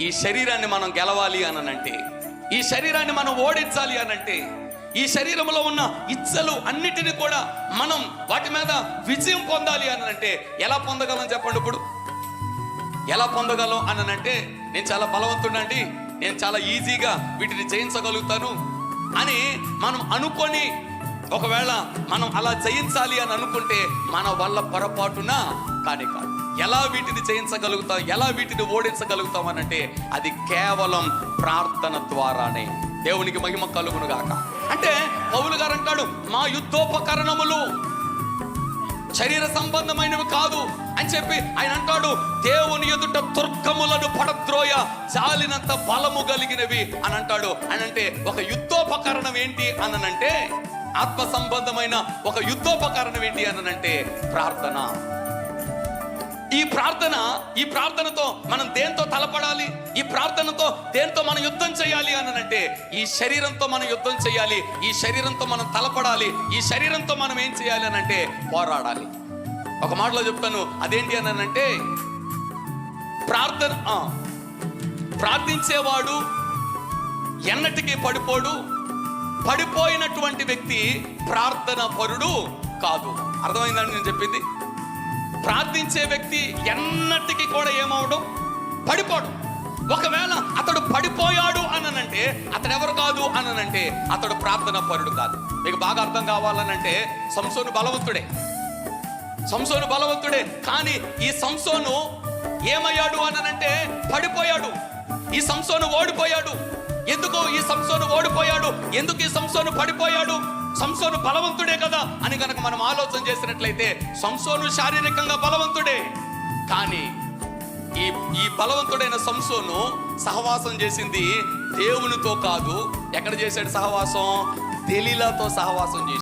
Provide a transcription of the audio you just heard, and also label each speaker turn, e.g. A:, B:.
A: ఈ శరీరాన్ని మనం గెలవాలి అనంటే, ఈ శరీరాన్ని మనం ఓడించాలి అనంటే, ఈ శరీరంలో ఉన్న ఇచ్చలు అన్నిటిని కూడా మనం వాటి మీద విజయం పొందాలి అనంటే ఎలా పొందగలం చెప్పండి? ఇప్పుడు ఎలా పొందగలం అనంటే, నేను చాలా బలవంతుడండి, నేను చాలా ఈజీగా వీటిని జయించగలుగుతాను అని మనం అనుకొని, ఒకవేళ మనం అలా జయించాలి అని అనుకుంటే మన వల్ల పొరపాటున కానే కాదు. ఎలా వీటిని జయించగలుగుతాం, ఎలా వీటిని ఓడించగలుగుతాం అనంటే అది కేవలం ప్రార్థన ద్వారానే. దేవునికి మహిమ కలుగును గాక. అంటే పౌలు గారు అంటాడు, మా యుద్ధోపకరణములు శరీర సంబంధమైనవి కాదు అని చెప్పి ఆయన అంటాడు, దేవుని ఎదుట దుర్గములను పడద్రోయ జాలినంత బలము కలిగినవి అని అంటాడు. అని అంటే ఒక యుద్ధోపకరణం ఏంటి అనంటే, ఆత్మ సంబంధమైన ఒక యుద్ధోపకరణం ఏంటి అనంటే ప్రార్థన. ఈ ప్రార్థనతో మనం దేంతో తలపడాలి, ఈ ప్రార్థనతో దేంతో మనం యుద్ధం చేయాలి అనంటే ఈ శరీరంతో మనం యుద్ధం చేయాలి, ఈ శరీరంతో మనం తలపడాలి, ఈ శరీరంతో మనం ఏం చేయాలి అనంటే పోరాడాలి. ఒక మాటలో చెప్తాను, అదేంటి అనంటే ప్రార్థించేవాడు ఎన్నటికీ పడిపోడు, పడిపోయినటువంటి వ్యక్తి ప్రార్థన పరుడు కాదు. అర్థమైందండి నేను చెప్పింది? ప్రార్థించే వ్యక్తి ఎన్నటికీ కూడా ఏమవడం, పడిపోవడం. ఒకవేళ అతడు పడిపోయాడు అనంటే అతడు ఎవరు కాదు అనంటే అతడు ప్రార్థన పరుడు కాదు. మీకు బాగా అర్థం కావాలనంటే సంసోను బలవంతుడే, కానీ ఈ సంసోను ఏమయ్యాడు అనంటే పడిపోయాడు. ఈ సంసోను ఓడిపోయాడు. ఎందుకు ఈ సంసోను ఓడిపోయాడు, ఎందుకు ఈ సంసోను పడిపోయాడు? సంసోను బలవంతుడే కదా అని కనుక మనం ఆలోచన చేసినట్లయితే సంసోను శారీరకంగా బలవంతుడే, కానీ ఈ బలవంతుడైన సంసోను సహవాసం చేసింది దేవునితో కాదు. ఎక్కడ చేశాడు సహవాసం? దెలీలాతో సహవాసం చేశాడు.